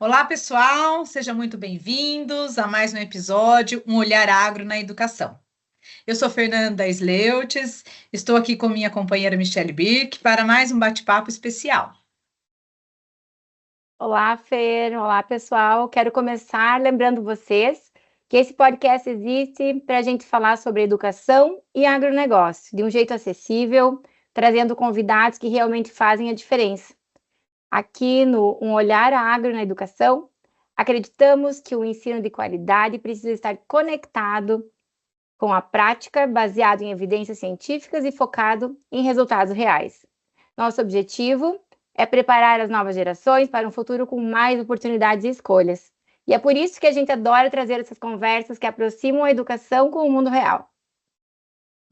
Olá, pessoal, sejam muito bem-vindos a mais um episódio Um Olhar Agro na Educação. Eu sou Fernanda Sleutes, estou aqui com minha companheira Michele Birk para mais um bate-papo especial. Olá, Fer. Olá, pessoal. Quero começar lembrando vocês que esse podcast existe para a gente falar sobre educação e agronegócio de um jeito acessível, trazendo convidados que realmente fazem a diferença. Aqui no Um Olhar Agro na Educação, acreditamos que o ensino de qualidade precisa estar conectado com a prática, baseado em evidências científicas e focado em resultados reais. Nosso objetivo é preparar as novas gerações para um futuro com mais oportunidades e escolhas. E é por isso que a gente adora trazer essas conversas que aproximam a educação com o mundo real.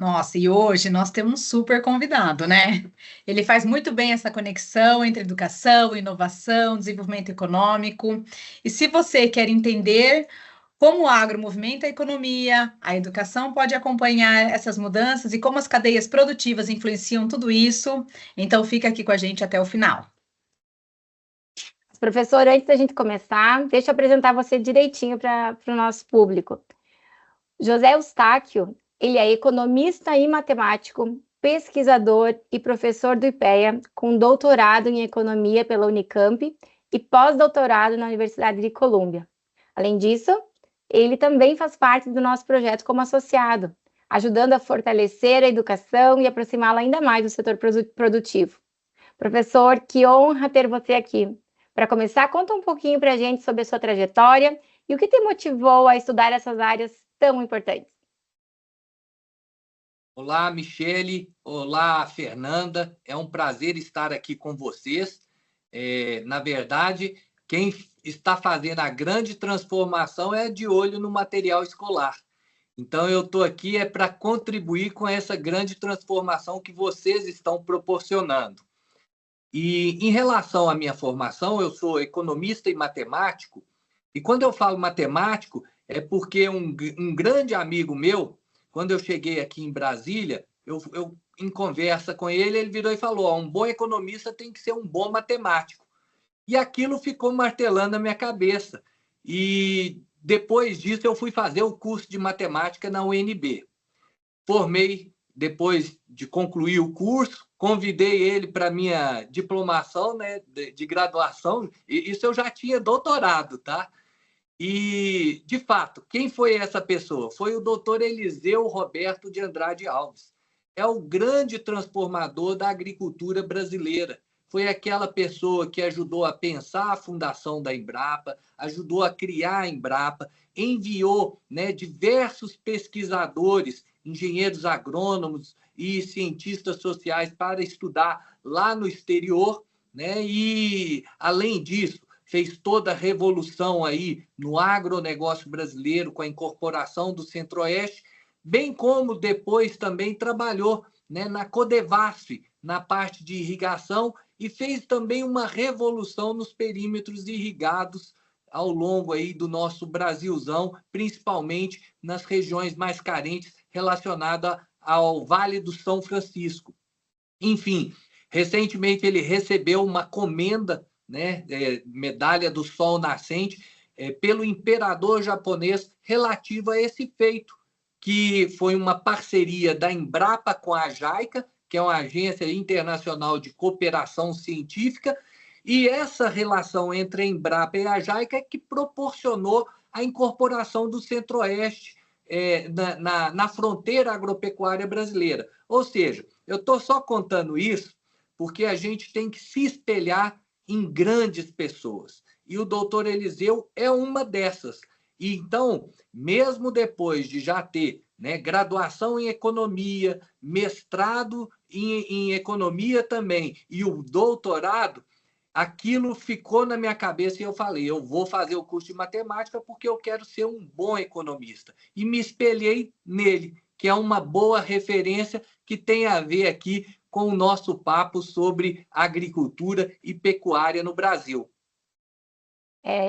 Nossa, e hoje nós temos um super convidado, né? Ele faz muito bem essa conexão entre educação, inovação, desenvolvimento econômico. E se você quer entender como o agro movimenta a economia, a educação pode acompanhar essas mudanças e como as cadeias produtivas influenciam tudo isso, então fica aqui com a gente até o final. Professor, antes da gente começar, deixa eu apresentar você direitinho para o nosso público. José Eustáquio, ele é economista e matemático, pesquisador e professor do IPEA, com doutorado em economia pela Unicamp e pós-doutorado na Universidade de Colômbia. Além disso, ele também faz parte do nosso projeto como associado, ajudando a fortalecer a educação e aproximá-la ainda mais do setor produtivo. Professor, que honra ter você aqui. Para começar, conta um pouquinho para a gente sobre a sua trajetória e o que te motivou a estudar essas áreas tão importantes. Olá, Michele. Olá, Fernanda. É um prazer estar aqui com vocês. Na verdade, quem está fazendo a grande transformação é de olho no material escolar. Então, eu estou aqui para contribuir com essa grande transformação que vocês estão proporcionando. E em relação à minha formação, eu sou economista e matemático. E quando eu falo matemático, é porque um grande amigo meu, quando eu cheguei aqui em Brasília, eu em conversa com ele, ele virou e falou: um bom economista tem que ser um bom matemático. E aquilo ficou martelando na minha cabeça. E depois disso, eu fui fazer o curso de matemática na UNB. Formei depois de concluir o curso, convidei ele para minha diplomação, né, de graduação, e isso eu já tinha doutorado, tá? E, de fato, quem foi essa pessoa? Foi o doutor Eliseu Roberto de Andrade Alves. É o grande transformador da agricultura brasileira. Foi aquela pessoa que ajudou a pensar a fundação da Embrapa, ajudou a criar a Embrapa, enviou, né, diversos pesquisadores, engenheiros agrônomos e cientistas sociais para estudar lá no exterior, né? E, além disso, fez toda a revolução aí no agronegócio brasileiro com a incorporação do Centro-Oeste, bem como depois também trabalhou, né, na Codevasf, na parte de irrigação, e fez também uma revolução nos perímetros irrigados ao longo aí do nosso Brasilzão, principalmente nas regiões mais carentes relacionadas ao Vale do São Francisco. Enfim, recentemente ele recebeu uma comenda, né, medalha do Sol Nascente, pelo imperador japonês relativa a esse feito, que foi uma parceria da Embrapa com a JAICA, que é uma agência internacional de cooperação científica, e essa relação entre a Embrapa e a JAICA é que proporcionou a incorporação do Centro-Oeste na fronteira agropecuária brasileira. Ou seja, eu estou só contando isso porque a gente tem que se espelhar em grandes pessoas. E o doutor Eliseu é uma dessas. E então, mesmo depois de já ter, né, graduação em economia, mestrado em economia também, e o doutorado, aquilo ficou na minha cabeça e eu falei: eu vou fazer o curso de matemática porque eu quero ser um bom economista. E me espelhei nele, que é uma boa referência que tem a ver aqui com o nosso papo sobre agricultura e pecuária no Brasil.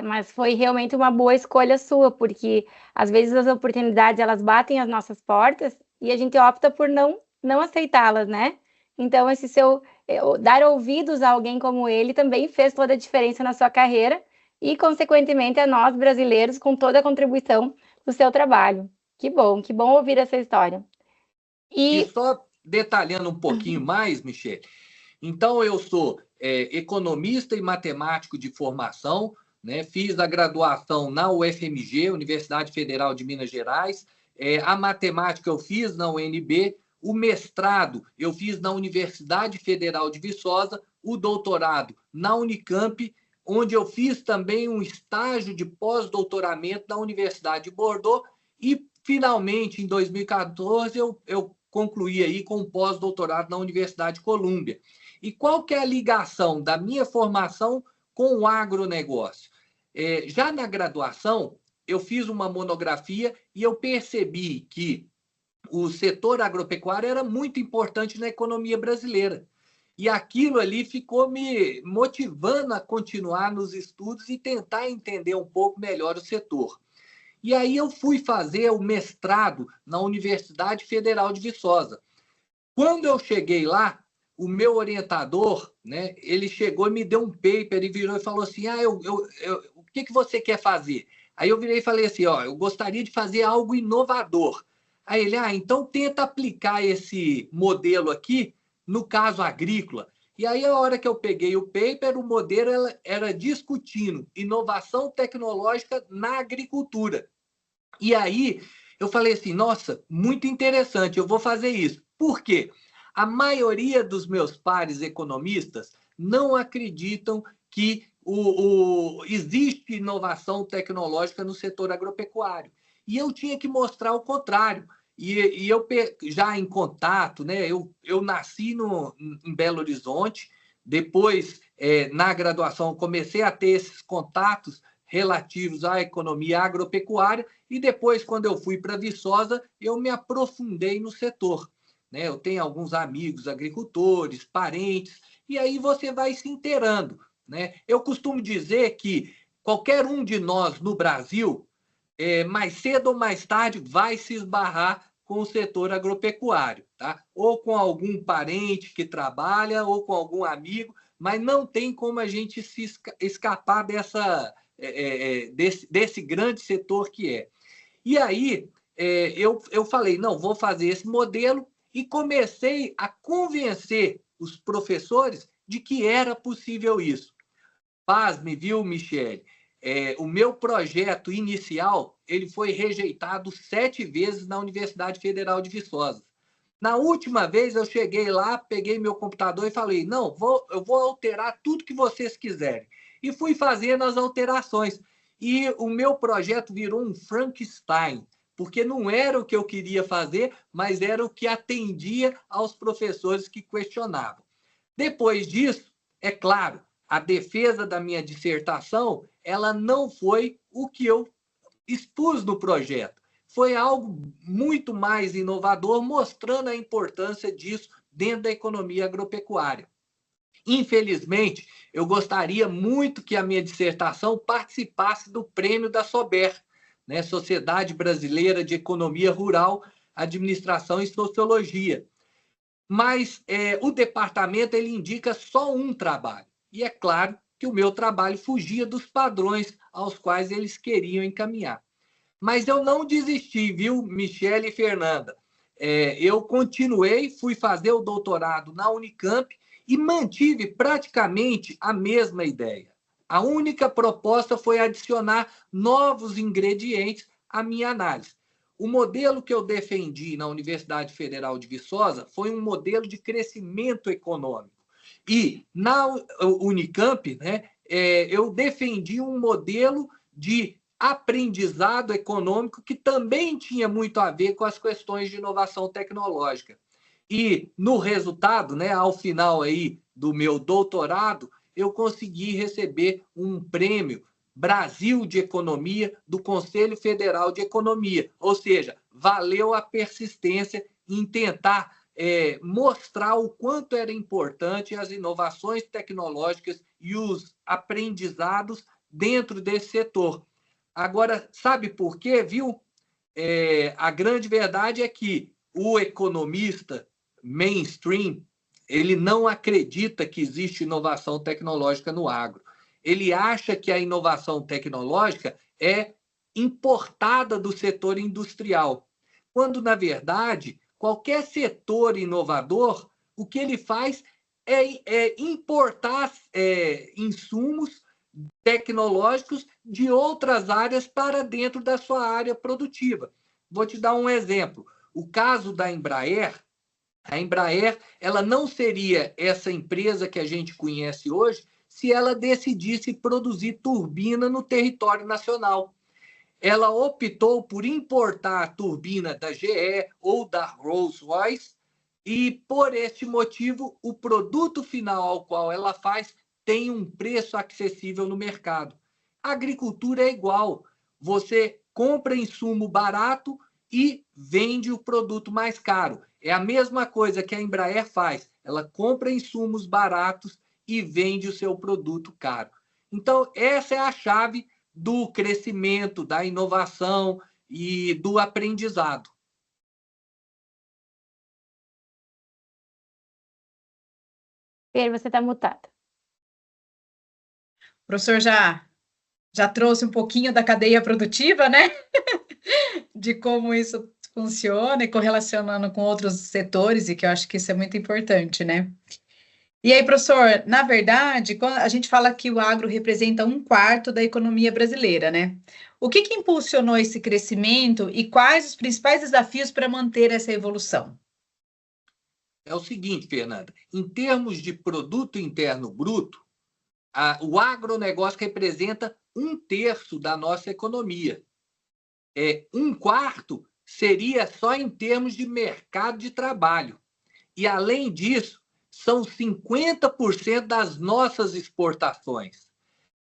Mas foi realmente uma boa escolha sua, porque às vezes as oportunidades elas batem as nossas portas e a gente opta por não aceitá-las, né? Então esse seu dar ouvidos a alguém como ele também fez toda a diferença na sua carreira e, consequentemente, a nós brasileiros com toda a contribuição do seu trabalho. Que bom ouvir essa história. E só detalhando um pouquinho mais, Michele, então eu sou economista e matemático de formação, né? Fiz a graduação na UFMG, Universidade Federal de Minas Gerais, a matemática eu fiz na UNB, o mestrado eu fiz na Universidade Federal de Viçosa, o doutorado na Unicamp, onde eu fiz também um estágio de pós-doutoramento na Universidade de Bordeaux e, finalmente, em 2014, eu concluí aí com um pós-doutorado na Universidade de Colômbia. E qual que é a ligação da minha formação com o agronegócio? Já na graduação, eu fiz uma monografia e eu percebi que o setor agropecuário era muito importante na economia brasileira. E aquilo ali ficou me motivando a continuar nos estudos e tentar entender um pouco melhor o setor. E aí eu fui fazer o mestrado na Universidade Federal de Viçosa. Quando eu cheguei lá, o meu orientador, né, ele chegou e me deu um paper e virou e falou assim, o que você quer fazer? Aí eu virei e falei assim, eu gostaria de fazer algo inovador. Aí ele, então tenta aplicar esse modelo aqui no caso agrícola. E aí, a hora que eu peguei o paper, o modelo era discutindo inovação tecnológica na agricultura. E aí, eu falei assim, nossa, muito interessante, eu vou fazer isso. Por quê? A maioria dos meus pares economistas não acreditam que existe inovação tecnológica no setor agropecuário. E eu tinha que mostrar o contrário. E eu já em contato, né? Eu nasci em Belo Horizonte, depois, na graduação, comecei a ter esses contatos relativos à economia agropecuária, e depois, quando eu fui para Viçosa, eu me aprofundei no setor. Né? Eu tenho alguns amigos agricultores, parentes, e aí você vai se inteirando. Né? Eu costumo dizer que qualquer um de nós no Brasil, mais cedo ou mais tarde, vai se esbarrar com o setor agropecuário, tá? Ou com algum parente que trabalha, ou com algum amigo, mas não tem como a gente se escapar desse grande setor que é. E aí, eu falei, não, vou fazer esse modelo, e comecei a convencer os professores de que era possível isso. Pasme, viu, Michele? O meu projeto inicial ele foi rejeitado 7 vezes na Universidade Federal de Viçosa. Na última vez, eu cheguei lá, peguei meu computador e falei, não, eu vou alterar tudo que vocês quiserem. E fui fazendo as alterações. E o meu projeto virou um Frankenstein, porque não era o que eu queria fazer, mas era o que atendia aos professores que questionavam. Depois disso, é claro, a defesa da minha dissertação, ela não foi o que eu expus no projeto. Foi algo muito mais inovador, mostrando a importância disso dentro da economia agropecuária. Infelizmente, eu gostaria muito que a minha dissertação participasse do prêmio da SOBER, né? Sociedade Brasileira de Economia Rural, Administração e Sociologia. Mas o departamento ele indica só um trabalho. E é claro que o meu trabalho fugia dos padrões aos quais eles queriam encaminhar. Mas eu não desisti, viu, Michele e Fernanda? Eu continuei, fui fazer o doutorado na Unicamp e mantive praticamente a mesma ideia. A única proposta foi adicionar novos ingredientes à minha análise. O modelo que eu defendi na Universidade Federal de Viçosa foi um modelo de crescimento econômico. E na Unicamp, né, eu defendi um modelo de aprendizado econômico que também tinha muito a ver com as questões de inovação tecnológica. E no resultado, né, ao final aí do meu doutorado, eu consegui receber um prêmio Brasil de Economia do Conselho Federal de Economia. Ou seja, valeu a persistência em tentar mostrar o quanto era importante as inovações tecnológicas e os aprendizados dentro desse setor. Agora, sabe por quê, viu? A grande verdade é que o economista mainstream, ele não acredita que existe inovação tecnológica no agro. ele acha que a inovação tecnológica é importada do setor industrial, quando, na verdade, qualquer setor inovador, o que ele faz é importar insumos tecnológicos de outras áreas para dentro da sua área produtiva. Vou te dar um exemplo. O caso da Embraer, a Embraer, ela não seria essa empresa que a gente conhece hoje se ela decidisse produzir turbina no território nacional. Ela optou por importar a turbina da GE ou da Rolls-Royce e, por este motivo, o produto final ao qual ela faz tem um preço acessível no mercado. A agricultura é igual. Você compra insumo barato e vende o produto mais caro. É a mesma coisa que a Embraer faz. Ela compra insumos baratos e vende o seu produto caro. Então, essa é a chave do crescimento, da inovação e do aprendizado. Fer, você está mutado. O professor já trouxe um pouquinho da cadeia produtiva, né? De como isso funciona e correlacionando com outros setores, e que eu acho que isso é muito importante, né? E aí, professor, na verdade, quando a gente fala que o agro representa 1/4 da economia brasileira, né? O que impulsionou esse crescimento e quais os principais desafios para manter essa evolução? É o seguinte, Fernanda, em termos de produto interno bruto, o agronegócio representa 1/3 da nossa economia. 1/4 seria só em termos de mercado de trabalho. E, além disso, são 50% das nossas exportações.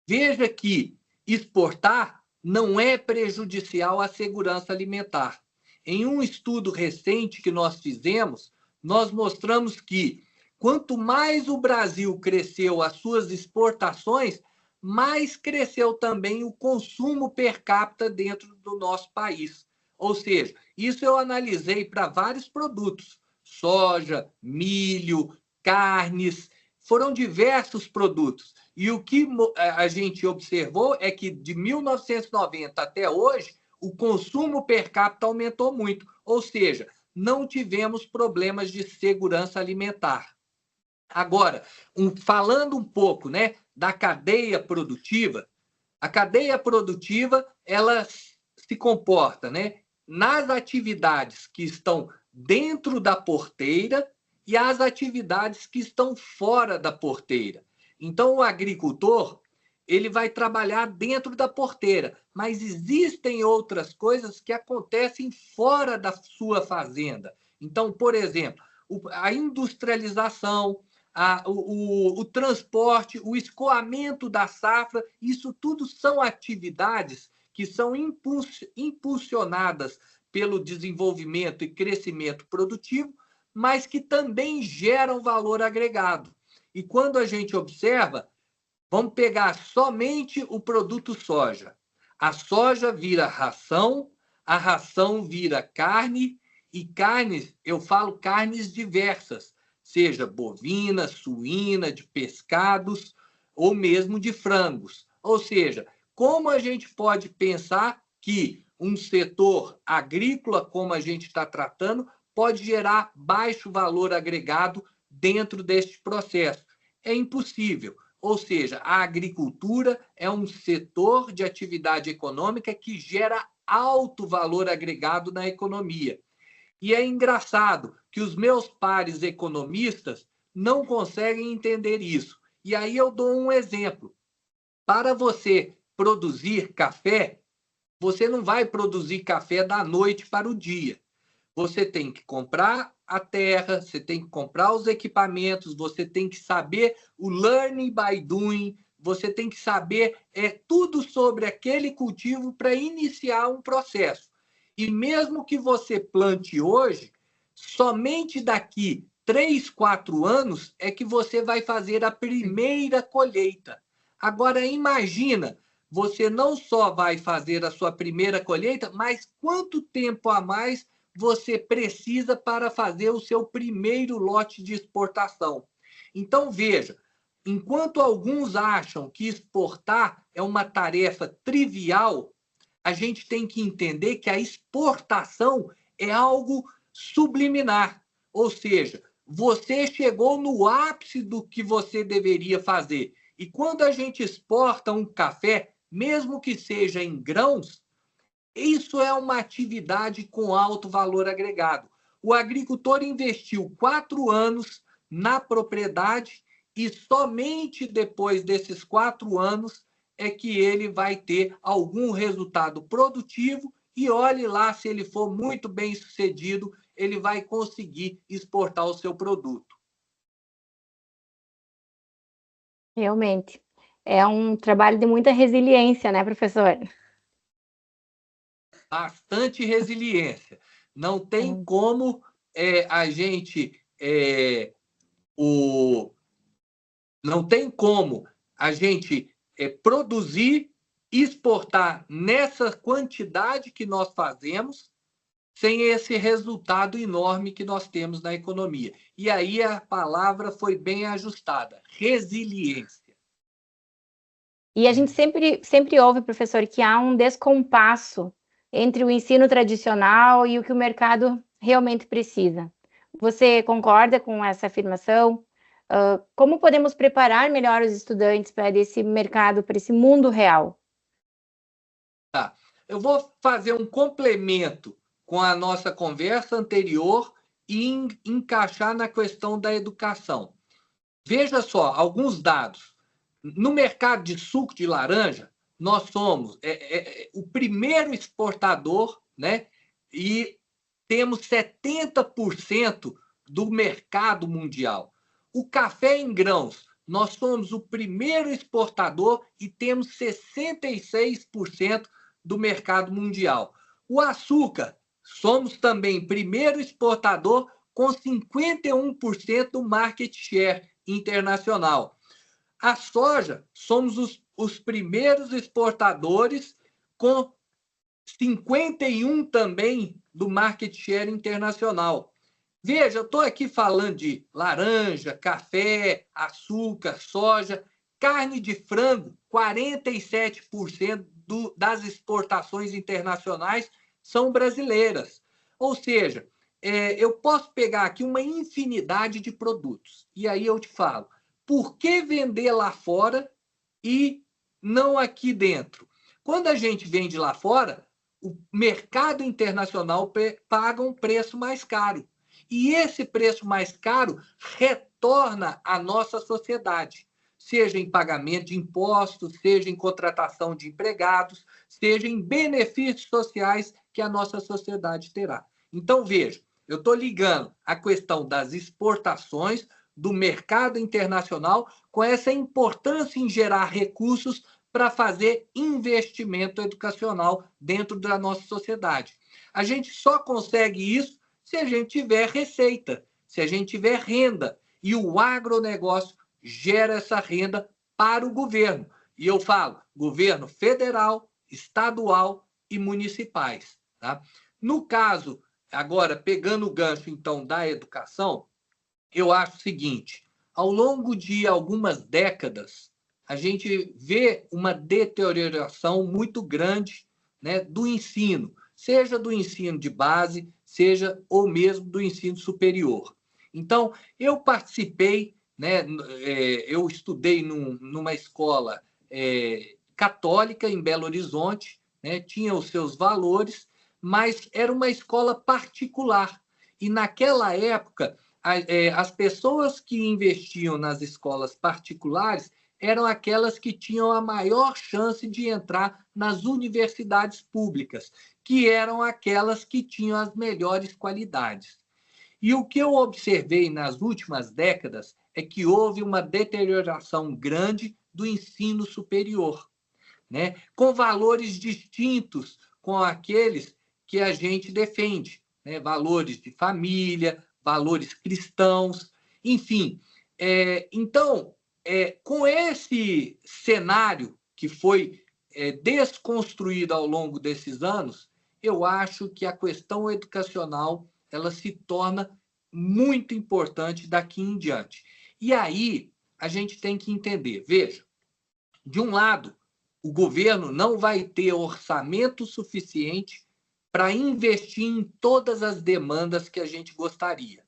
Veja que exportar não é prejudicial à segurança alimentar. Em um estudo recente que nós fizemos, nós mostramos que quanto mais o Brasil cresceu as suas exportações, mais cresceu também o consumo per capita dentro do nosso país. Ou seja, isso eu analisei para vários produtos: soja, milho, carnes, foram diversos produtos. E o que a gente observou é que de 1990 até hoje, o consumo per capita aumentou muito. Ou seja, não tivemos problemas de segurança alimentar. Agora, falando um pouco, né, da cadeia produtiva, a cadeia produtiva ela se comporta, né, nas atividades que estão dentro da porteira e as atividades que estão fora da porteira. Então, o agricultor ele vai trabalhar dentro da porteira, mas existem outras coisas que acontecem fora da sua fazenda. Então, por exemplo, a industrialização, o transporte, o escoamento da safra, isso tudo são atividades que são impulsionadas pelo desenvolvimento e crescimento produtivo, mas que também geram valor agregado. E quando a gente observa, vamos pegar somente o produto soja. A soja vira ração, a ração vira carne, e carnes, eu falo carnes diversas, seja bovina, suína, de pescados ou mesmo de frangos. Ou seja, como a gente pode pensar que um setor agrícola, como a gente está tratando, pode gerar baixo valor agregado dentro deste processo? É impossível. Ou seja, a agricultura é um setor de atividade econômica que gera alto valor agregado na economia. E é engraçado que os meus pares economistas não conseguem entender isso. E aí eu dou um exemplo. Para você produzir café, você não vai produzir café da noite para o dia. Você tem que comprar a terra, você tem que comprar os equipamentos, você tem que saber o learning by doing, você tem que saber tudo sobre aquele cultivo para iniciar um processo. E mesmo que você plante hoje, somente daqui 3, 4 anos é que você vai fazer a primeira colheita. Agora, imagina, você não só vai fazer a sua primeira colheita, mas quanto tempo a mais você precisa para fazer o seu primeiro lote de exportação. Então, veja, enquanto alguns acham que exportar é uma tarefa trivial, a gente tem que entender que a exportação é algo subliminar. Ou seja, você chegou no ápice do que você deveria fazer. E quando a gente exporta um café, mesmo que seja em grãos, isso é uma atividade com alto valor agregado. O agricultor investiu 4 anos na propriedade e somente depois desses 4 anos é que ele vai ter algum resultado produtivo e olhe lá, se ele for muito bem sucedido, ele vai conseguir exportar o seu produto. Realmente. É um trabalho de muita resiliência, né, professor? Bastante resiliência. Não tem como a gente não tem como a gente produzir, exportar nessa quantidade que nós fazemos sem esse resultado enorme que nós temos na economia. E aí a palavra foi bem ajustada, resiliência. E a gente sempre ouve, professor, que há um descompasso entre o ensino tradicional e o que o mercado realmente precisa. Você concorda com essa afirmação? Como podemos preparar melhor os estudantes para esse mercado, para esse mundo real? Tá. Eu vou fazer um complemento com a nossa conversa anterior e encaixar na questão da educação. Veja só, alguns dados. No mercado de suco de laranja, nós somos o primeiro exportador, né? E temos 70% do mercado mundial. O café em grãos, nós somos o primeiro exportador e temos 66% do mercado mundial. O açúcar, somos também primeiro exportador com 51% do market share internacional. A soja, somos os primeiros exportadores com 51% também do market share internacional. Veja, eu estou aqui falando de laranja, café, açúcar, soja, carne de frango, 47% das exportações internacionais são brasileiras. Ou seja, eu posso pegar aqui uma infinidade de produtos. E aí eu te falo, por que vender lá fora e não aqui dentro? Quando a gente vende lá fora, o mercado internacional paga um preço mais caro. E esse preço mais caro retorna à nossa sociedade, seja em pagamento de impostos, seja em contratação de empregados, seja em benefícios sociais que a nossa sociedade terá. Então, veja, eu estou ligando a questão das exportações, do mercado internacional, com essa importância em gerar recursos para fazer investimento educacional dentro da nossa sociedade. A gente só consegue isso se a gente tiver receita, se a gente tiver renda. E o agronegócio gera essa renda para o governo. E eu falo, governo federal, estadual e municipais. Tá? No caso, agora, pegando o gancho, então, da educação, eu acho o seguinte, ao longo de algumas décadas, a gente vê uma deterioração muito grande, né, do ensino, seja do ensino de base, seja ou mesmo do ensino superior. Então, eu participei, né, eu estudei numa escola católica em Belo Horizonte, né, tinha os seus valores, mas era uma escola particular. E naquela época, as pessoas que investiam nas escolas particulares eram aquelas que tinham a maior chance de entrar nas universidades públicas, que eram aquelas que tinham as melhores qualidades. E o que eu observei nas últimas décadas é que houve uma deterioração grande do ensino superior, né? Com valores distintos com aqueles que a gente defende, né? Valores de família, valores cristãos, enfim. Então, com esse cenário que foi desconstruído ao longo desses anos, eu acho que a questão educacional ela se torna muito importante daqui em diante. E aí, a gente tem que entender. Veja, de um lado, o governo não vai ter orçamento suficiente para investir em todas as demandas que a gente gostaria.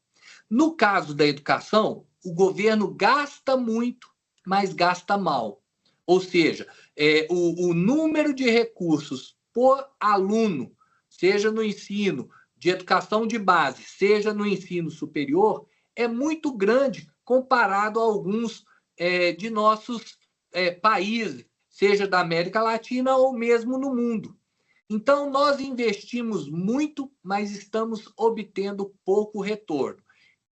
No caso da educação, o governo gasta muito, mas gasta mal. Ou seja, o número de recursos por aluno, seja no ensino de educação de base, seja no ensino superior, é muito grande comparado a alguns de nossos países, seja da América Latina ou mesmo no mundo. Então, nós investimos muito, mas estamos obtendo pouco retorno.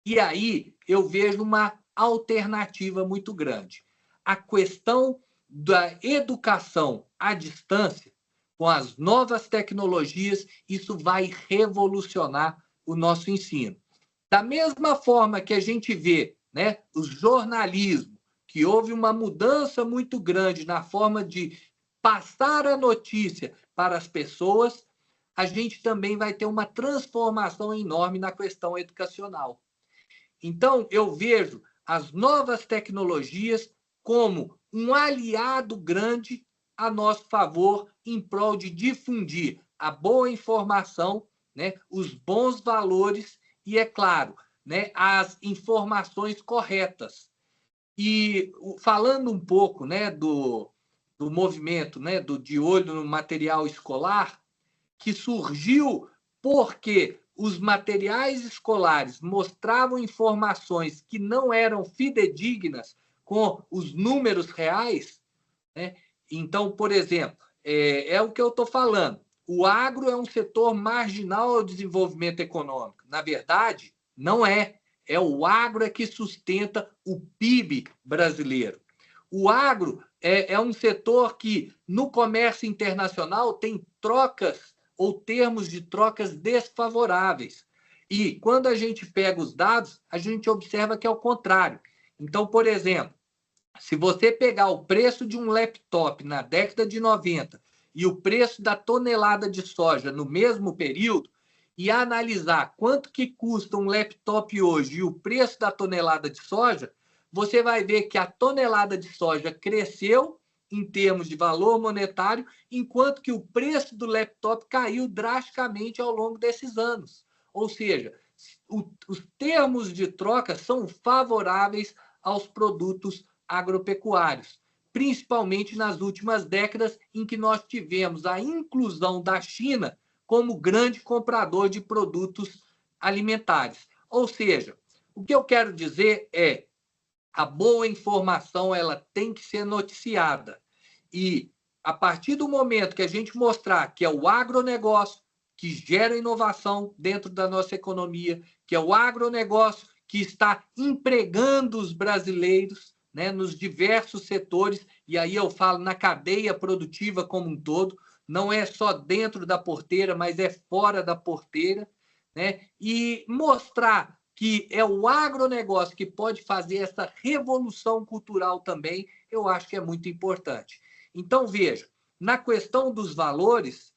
E aí eu vejo uma alternativa muito grande. A questão da educação à distância, com as novas tecnologias, isso vai revolucionar o nosso ensino. Da mesma forma que a gente vê, né, o jornalismo, que houve uma mudança muito grande na forma de passar a notícia para as pessoas, a gente também vai ter uma transformação enorme na questão educacional. Então, eu vejo as novas tecnologias como um aliado grande a nosso favor em prol de difundir a boa informação, né, os bons valores e, é claro, né, as informações corretas. E falando um pouco, né, do movimento, né, de olho no material escolar, que surgiu porque os materiais escolares mostravam informações que não eram fidedignas com os números reais, né? Então, por exemplo, é o que eu estou falando. O agro é um setor marginal ao desenvolvimento econômico. Na verdade, não é. É o agro que sustenta o PIB brasileiro. O agro é um setor que, no comércio internacional, tem trocas ou termos de trocas desfavoráveis. E, quando a gente pega os dados, a gente observa que é o contrário. Então, por exemplo, se você pegar o preço de um laptop na década de 90 e o preço da tonelada de soja no mesmo período, e analisar quanto que custa um laptop hoje e o preço da tonelada de soja, você vai ver que a tonelada de soja cresceu em termos de valor monetário, enquanto que o preço do laptop caiu drasticamente ao longo desses anos. Ou seja, os termos de troca são favoráveis aos produtos agropecuários, principalmente nas últimas décadas em que nós tivemos a inclusão da China como grande comprador de produtos alimentares. Ou seja, o que eu quero dizer é a boa informação ela tem que ser noticiada. E, a partir do momento que a gente mostrar que é o agronegócio que gera inovação dentro da nossa economia, que é o agronegócio que está empregando os brasileiros, né, nos diversos setores, e aí eu falo na cadeia produtiva como um todo, não é só dentro da porteira, mas é fora da porteira, né? E mostrar que é o agronegócio que pode fazer essa revolução cultural também, eu acho que é muito importante. Então, veja, na questão dos valores,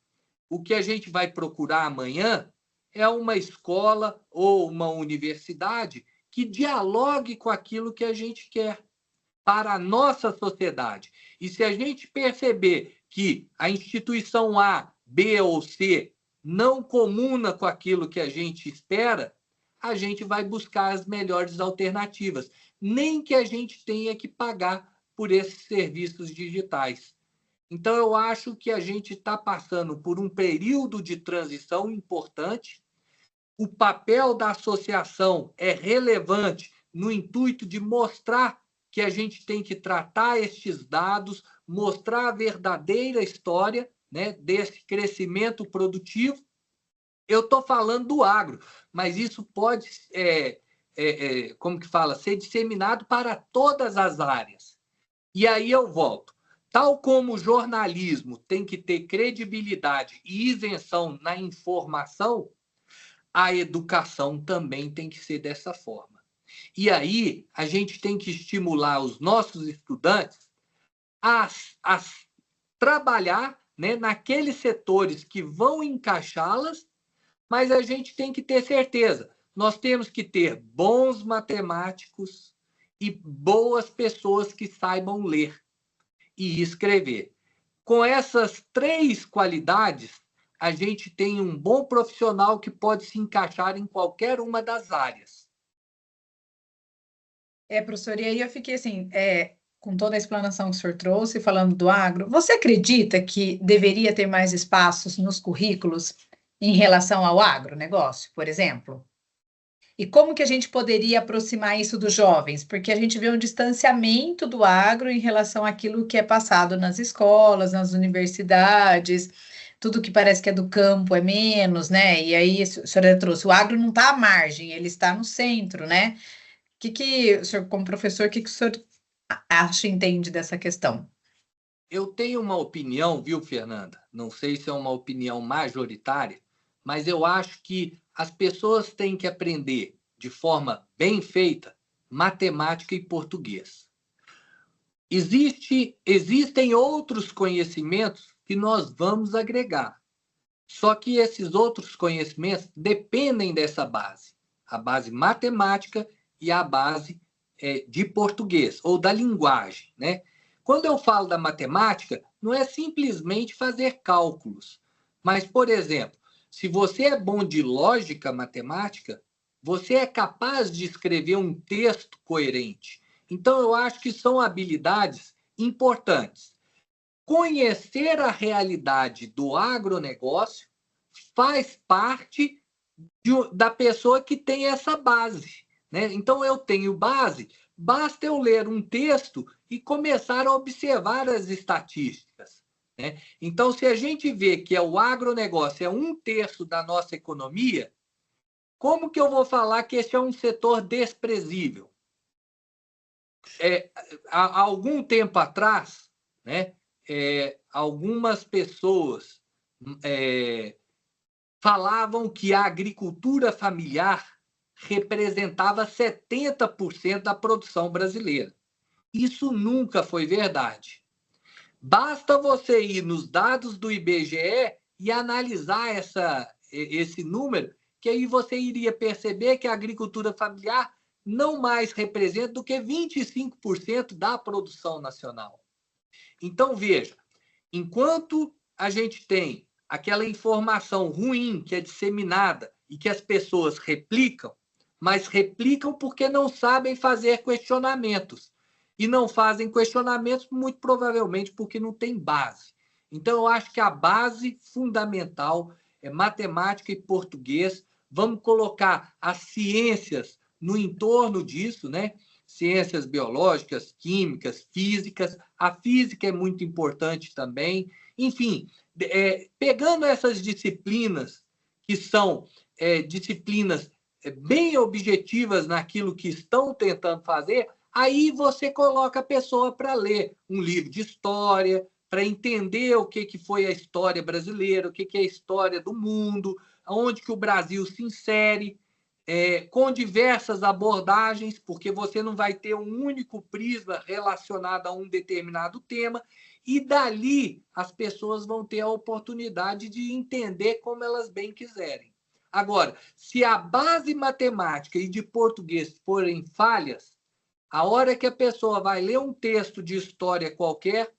o que a gente vai procurar amanhã é uma escola ou uma universidade que dialogue com aquilo que a gente quer para a nossa sociedade. E se a gente perceber que a instituição A, B ou C não comuna com aquilo que a gente espera, a gente vai buscar as melhores alternativas, nem que a gente tenha que pagar por esses serviços digitais. Então, eu acho que a gente está passando por um período de transição importante. O papel da associação é relevante no intuito de mostrar que a gente tem que tratar estes dados, mostrar a verdadeira história, né, desse crescimento produtivo. Eu estou falando do agro, mas isso pode, como que fala, ser disseminado para todas as áreas. E aí eu volto. Tal como o jornalismo tem que ter credibilidade e isenção na informação, a educação também tem que ser dessa forma. E aí a gente tem que estimular os nossos estudantes a trabalhar, né, naqueles setores que vão encaixá-las, mas a gente tem que ter certeza. Nós temos que ter bons matemáticos e boas pessoas que saibam ler e escrever. Com essas 3 qualidades, a gente tem um bom profissional que pode se encaixar em qualquer uma das áreas. Professor, e aí eu fiquei assim, com toda a explanação que o senhor trouxe, falando do agro, você acredita que deveria ter mais espaços nos currículos em relação ao agronegócio, por exemplo? E como que a gente poderia aproximar isso dos jovens? Porque a gente vê um distanciamento do agro em relação àquilo que é passado nas escolas, nas universidades, tudo que parece que é do campo é menos, né? E aí, a senhora trouxe, o agro não está à margem, ele está no centro, né? O senhor, como professor, o que o senhor acha e entende dessa questão? Eu tenho uma opinião, viu, Fernanda? Não sei se é uma opinião majoritária, mas eu acho que as pessoas têm que aprender de forma bem feita matemática e português. Existem outros conhecimentos que nós vamos agregar. Só que esses outros conhecimentos dependem dessa base, a base matemática e a base de português, ou da linguagem, né? Quando eu falo da matemática, não é simplesmente fazer cálculos, mas, por exemplo, se você é bom de lógica matemática, você é capaz de escrever um texto coerente. Então, eu acho que são habilidades importantes. Conhecer a realidade do agronegócio faz parte da pessoa que tem essa base, né? Então, eu tenho base, basta eu ler um texto e começar a observar as estatísticas, né? Então, se a gente vê que o agronegócio é 1/3 da nossa economia, como que eu vou falar que esse é um setor desprezível? Há algum tempo atrás, né, algumas pessoas falavam que a agricultura familiar representava 70% da produção brasileira. Isso nunca foi verdade. Basta você ir nos dados do IBGE e analisar esse número, que aí você iria perceber que a agricultura familiar não mais representa do que 25% da produção nacional. Então, veja, enquanto a gente tem aquela informação ruim que é disseminada e que as pessoas replicam, mas replicam porque não sabem fazer questionamentos. E não fazem questionamentos, muito provavelmente, porque não tem base. Então, eu acho que a base fundamental é matemática e português. Vamos colocar as ciências no entorno disso, né? Ciências biológicas, químicas, físicas. A física é muito importante também. Enfim, pegando essas disciplinas, que são disciplinas bem objetivas naquilo que estão tentando fazer, aí você coloca a pessoa para ler um livro de história, para entender o que foi a história brasileira, o que é a história do mundo, onde que o Brasil se insere, com diversas abordagens, porque você não vai ter um único prisma relacionado a um determinado tema, e dali as pessoas vão ter a oportunidade de entender como elas bem quiserem. Agora, se a base matemática e de português forem falhas, a hora que a pessoa vai ler um texto de história qualquer,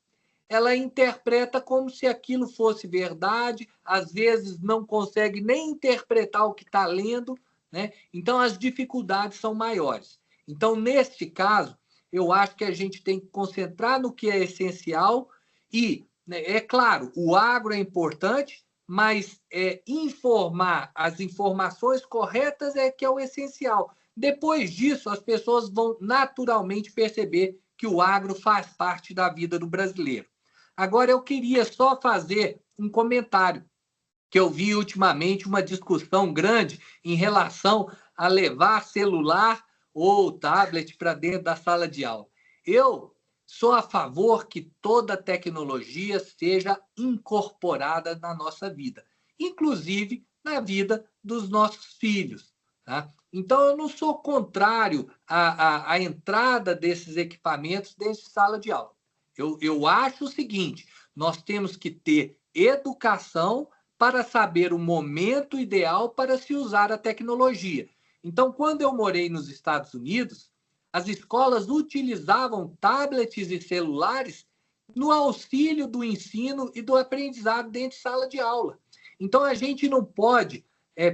ela interpreta como se aquilo fosse verdade, às vezes não consegue nem interpretar o que está lendo, né? Então, as dificuldades são maiores. Então, neste caso, eu acho que a gente tem que concentrar no que é essencial e, né, é claro, o agro é importante, mas informar as informações corretas é que é o essencial. Depois disso, as pessoas vão naturalmente perceber que o agro faz parte da vida do brasileiro. Agora, eu queria só fazer um comentário, que eu vi ultimamente uma discussão grande em relação a levar celular ou tablet para dentro da sala de aula. Eu sou a favor que toda tecnologia seja incorporada na nossa vida, inclusive na vida dos nossos filhos. Tá? Então, eu não sou contrário à entrada desses equipamentos dentro de sala de aula. Eu acho o seguinte, nós temos que ter educação para saber o momento ideal para se usar a tecnologia. Então, quando eu morei nos Estados Unidos, As escolas utilizavam tablets e celulares no auxílio do ensino e do aprendizado dentro de sala de aula. Então, a gente não pode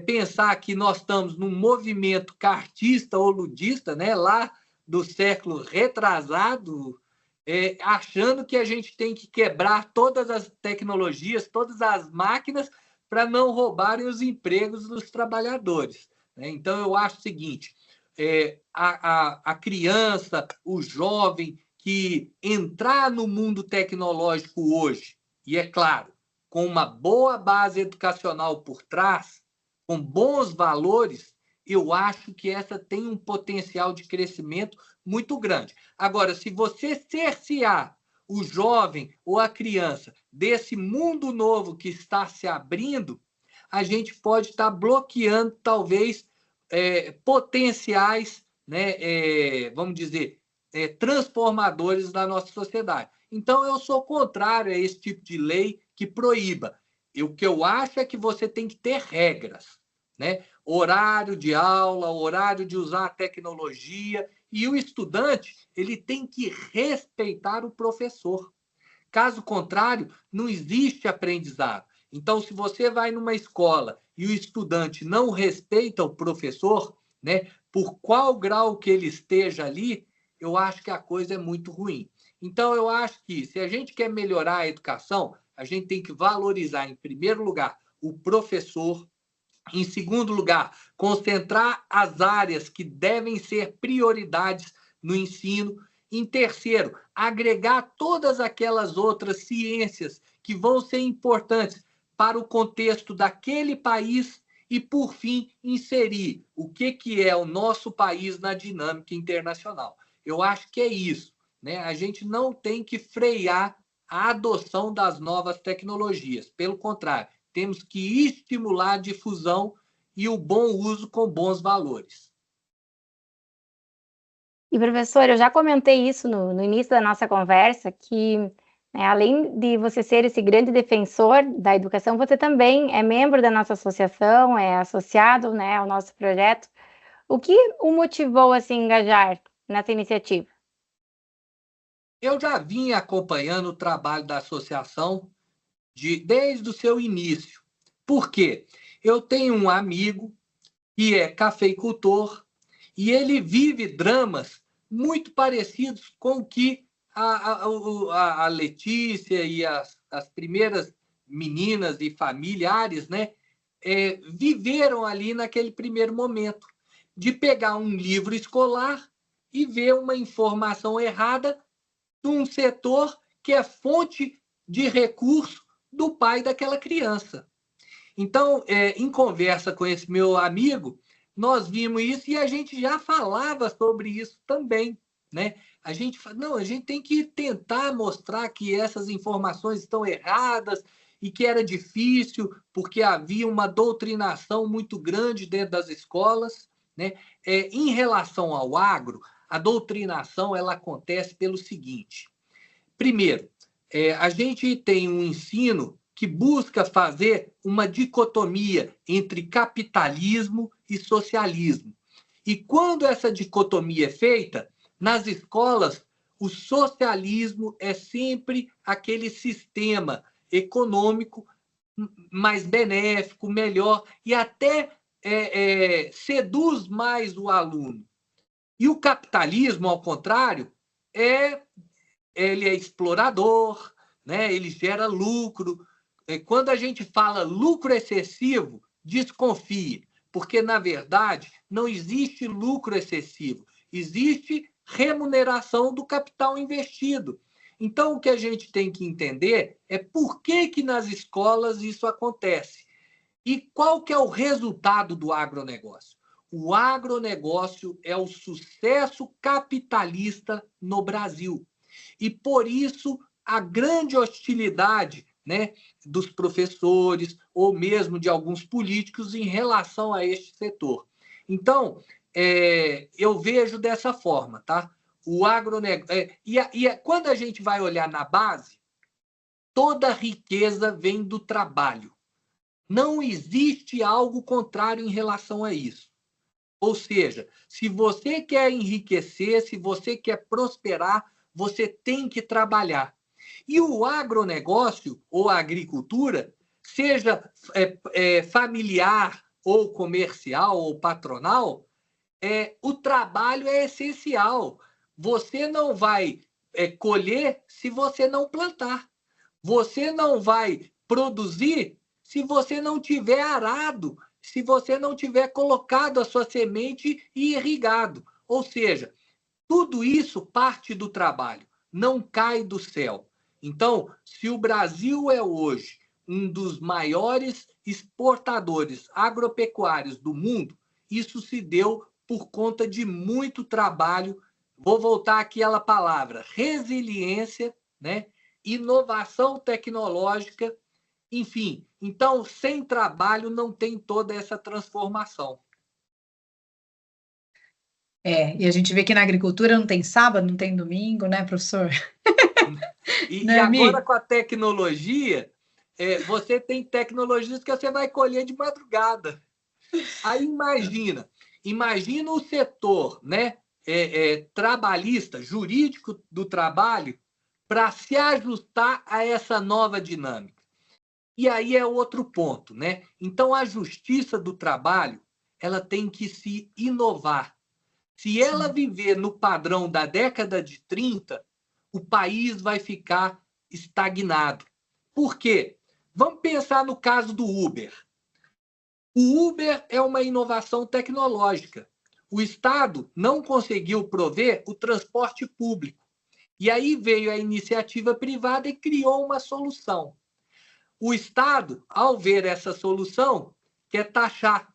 pensar que nós estamos num movimento cartista ou ludista, né, lá do século retrasado, achando que a gente tem que quebrar todas as tecnologias, todas as máquinas, para não roubarem os empregos dos trabalhadores. Né? Então, eu acho o seguinte, a criança, o jovem que entrar no mundo tecnológico hoje, e é claro, com uma boa base educacional por trás, com bons valores, eu acho que essa tem um potencial de crescimento muito grande. Agora, se você cercear o jovem ou a criança desse mundo novo que está se abrindo, a gente pode estar bloqueando, talvez, potenciais, né, vamos dizer, transformadores da nossa sociedade. Então, eu sou contrário a esse tipo de lei que proíba. O que eu acho é que você tem que ter regras, né? Horário de aula, horário de usar a tecnologia, e o estudante ele tem que respeitar o professor. Caso contrário, não existe aprendizado. Então, se você vai numa escola e o estudante não respeita o professor, né, por qual grau que ele esteja ali, eu acho que a coisa é muito ruim. Então, eu acho que se a gente quer melhorar a educação, a gente tem que valorizar, em primeiro lugar, o professor. Em segundo lugar, concentrar as áreas que devem ser prioridades no ensino. Em terceiro, agregar todas aquelas outras ciências que vão ser importantes para o contexto daquele país e, por fim, inserir o que é o nosso país na dinâmica internacional. Eu acho que é isso, né? A gente não tem que frear a adoção das novas tecnologias. Pelo contrário, temos que estimular a difusão e o bom uso com bons valores. E, professor, eu já comentei isso no início da nossa conversa, que, né, além de você ser esse grande defensor da educação, você também é membro da nossa associação, é associado, né, ao nosso projeto. O que o motivou a se engajar nessa iniciativa? Eu já vinha acompanhando o trabalho da associação desde o seu início. Por quê? Eu tenho um amigo que é cafeicultor e ele vive dramas muito parecidos com o que a Letícia e as primeiras meninas e familiares, né, viveram ali naquele primeiro momento, de pegar um livro escolar e ver uma informação errada de um setor que é fonte de recurso do pai daquela criança. Então, em conversa com esse meu amigo, nós vimos isso e a gente já falava sobre isso também, né? A gente tem que tentar mostrar que essas informações estão erradas e que era difícil porque havia uma doutrinação muito grande dentro das escolas, né? Em relação ao agro, a doutrinação ela acontece pelo seguinte: primeiro, a gente tem um ensino que busca fazer uma dicotomia entre capitalismo e socialismo. E quando essa dicotomia é feita, nas escolas, o socialismo é sempre aquele sistema econômico mais benéfico, melhor, e até seduz mais o aluno. E o capitalismo, ao contrário, ele é explorador, né? Ele gera lucro. Quando a gente fala lucro excessivo, desconfie, porque, na verdade, não existe lucro excessivo, existe remuneração do capital investido. Então, o que a gente tem que entender é por que nas escolas isso acontece e qual que é o resultado do agronegócio. O agronegócio é o sucesso capitalista no Brasil. E, por isso, a grande hostilidade, né, dos professores ou mesmo de alguns políticos em relação a este setor. Então, eu vejo dessa forma, tá? O agronegócio. Quando a gente vai olhar na base, toda riqueza vem do trabalho. Não existe algo contrário em relação a isso. Ou seja, se você quer enriquecer, se você quer prosperar, você tem que trabalhar. E o agronegócio ou a agricultura, seja familiar ou comercial ou patronal, o trabalho é essencial. Você não vai colher se você não plantar. Você não vai produzir se você não tiver arado, se você não tiver colocado a sua semente e irrigado. Ou seja, tudo isso parte do trabalho, não cai do céu. Então, se o Brasil é hoje um dos maiores exportadores agropecuários do mundo, isso se deu por conta de muito trabalho. Vou voltar àquela palavra, resiliência, né? Inovação tecnológica, enfim. Então, sem trabalho não tem toda essa transformação. E a gente vê que na agricultura não tem sábado, não tem domingo, né, professor? E agora com a tecnologia, você tem tecnologias que você vai colher de madrugada. Aí imagina o setor, né, trabalhista, jurídico do trabalho, para se ajustar a essa nova dinâmica. E aí é outro ponto, né? Então a justiça do trabalho, ela tem que se inovar. Se ela viver no padrão da década de 30, o país vai ficar estagnado. Por quê? Vamos pensar no caso do Uber. O Uber é uma inovação tecnológica. O Estado não conseguiu prover o transporte público. E aí veio a iniciativa privada e criou uma solução. O Estado, ao ver essa solução, quer taxar,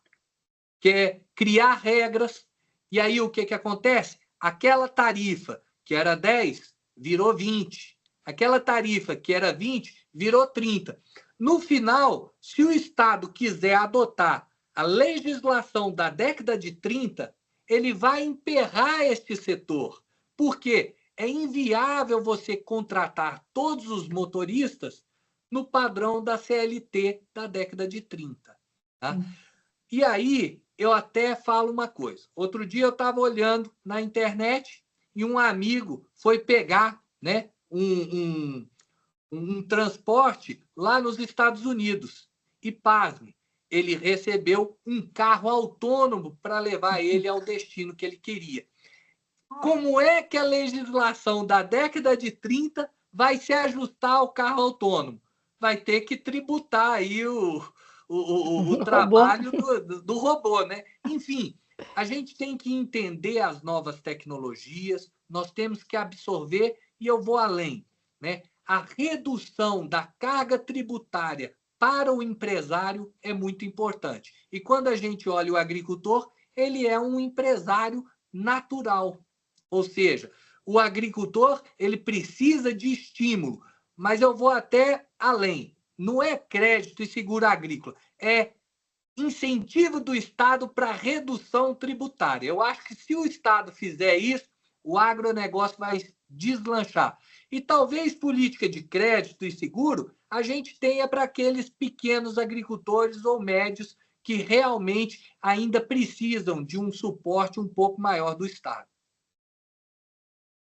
quer criar regras. E aí o que acontece? Aquela tarifa que era 10 virou 20. Aquela tarifa que era 20 virou 30. No final, se o Estado quiser adotar a legislação da década de 30, ele vai emperrar este setor. Por quê? É inviável você contratar todos os motoristas no padrão da CLT da década de 30. Tá? E aí, eu até falo uma coisa. Outro dia eu estava olhando na internet e um amigo foi pegar, né, um transporte lá nos Estados Unidos. E, pasme, ele recebeu um carro autônomo para levar ele ao destino que ele queria. Como é que a legislação da década de 30 vai se ajustar ao carro autônomo? Vai ter que tributar aí o trabalho do robô, né? Enfim, a gente tem que entender as novas tecnologias, nós temos que absorver, e eu vou além, né? A redução da carga tributária para o empresário é muito importante. E quando a gente olha o agricultor, ele é um empresário natural. Ou seja, o agricultor ele precisa de estímulo, mas eu vou até além. Não é crédito e seguro agrícola, é incentivo do Estado para redução tributária. Eu acho que se o Estado fizer isso, o agronegócio vai deslanchar. E talvez política de crédito e seguro a gente tenha para aqueles pequenos agricultores ou médios que realmente ainda precisam de um suporte um pouco maior do Estado.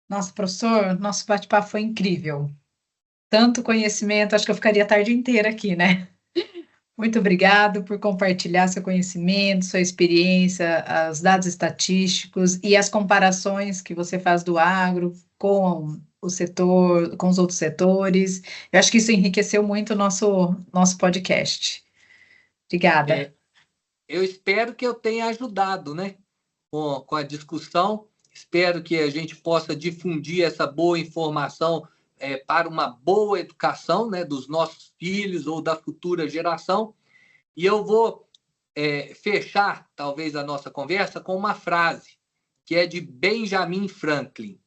Nossa, professor, nosso bate-papo foi incrível. Tanto conhecimento, acho que eu ficaria a tarde inteira aqui, né? Muito obrigado por compartilhar seu conhecimento, sua experiência, os dados estatísticos e as comparações que você faz do agro com o setor, com os outros setores. Eu acho que isso enriqueceu muito o nosso podcast. Obrigada. Eu espero que eu tenha ajudado, né, com a discussão. Espero que a gente possa difundir essa boa informação para uma boa educação, né, dos nossos filhos ou da futura geração. E eu vou fechar, talvez, a nossa conversa com uma frase que é de Benjamin Franklin,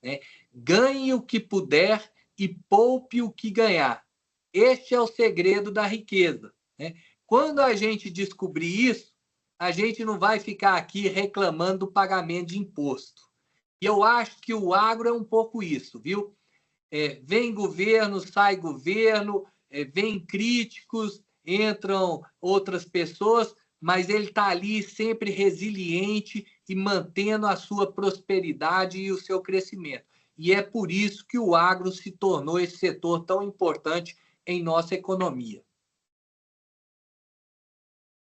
né? Ganhe o que puder e poupe o que ganhar. Este é o segredo da riqueza, né? Quando a gente descobrir isso, a gente não vai ficar aqui reclamando do pagamento de imposto. E eu acho que o agro é um pouco isso, viu? Vem governo, sai governo, vem críticos, entram outras pessoas, mas ele está ali sempre resiliente e mantendo a sua prosperidade e o seu crescimento. E é por isso que o agro se tornou esse setor tão importante em nossa economia.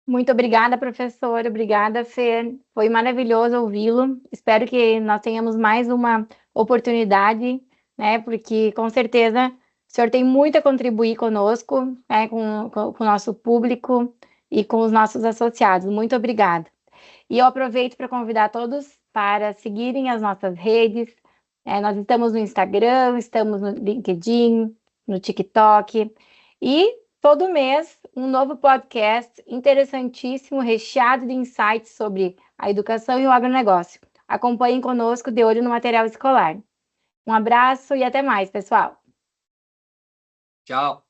Muito obrigada, professor. Obrigada, Fer. Foi maravilhoso ouvi-lo. Espero que nós tenhamos mais uma oportunidade, né? Porque com certeza o senhor tem muito a contribuir conosco, né? Com o nosso público e com os nossos associados. Muito obrigada. E eu aproveito para convidar todos para seguirem as nossas redes. Nós estamos no Instagram, estamos no LinkedIn, no TikTok e todo mês um novo podcast interessantíssimo, recheado de insights sobre a educação e o agronegócio. Acompanhem conosco De Olho no Material Escolar. Um abraço e até mais, pessoal. Tchau.